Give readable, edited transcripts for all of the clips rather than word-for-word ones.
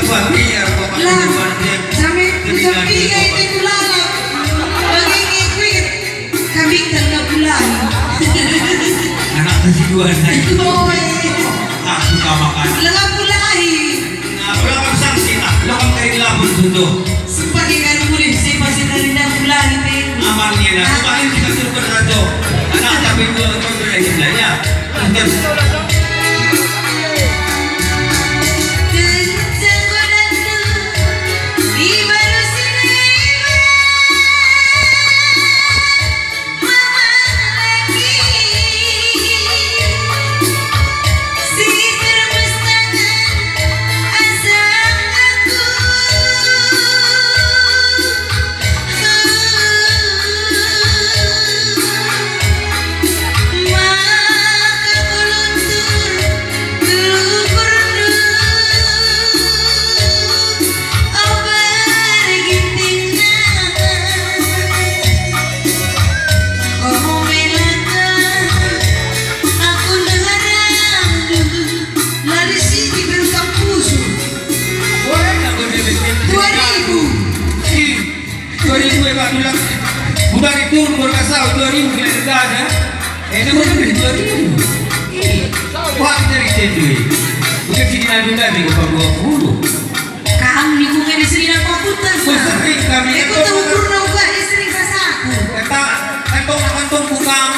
buat biar bapak sampai kayak itu lalap lagi ngikuin kambing tanda bulan anak kasih dua naik boy suka makan lengap bulahi berapa sanksi lo kan kayak lapor tuh sebagai kan boleh saya pasti dari bulahi amannya nah kemarin kita suruh berado anak tapi itu ya bukan itu nomor kasau 2000 kena negara nomor itu 2000 wah dari itu bukan sini ada lagi ke 20 kami bukan di sini nak komputer sering kami aku tahu purna juga di sini sasaku kantong bukang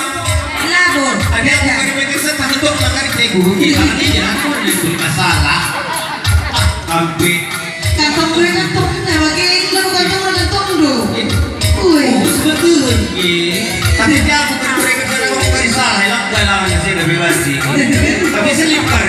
labor ada yang bukan dipetik kantong makan tegu karena dia itu masalah sampai kantong gue kantong nggak pakai itu kantong do betul tapi dia bukan mereka karena kamu kan salah ya dalamnya saya udah bebas sih tapi selipar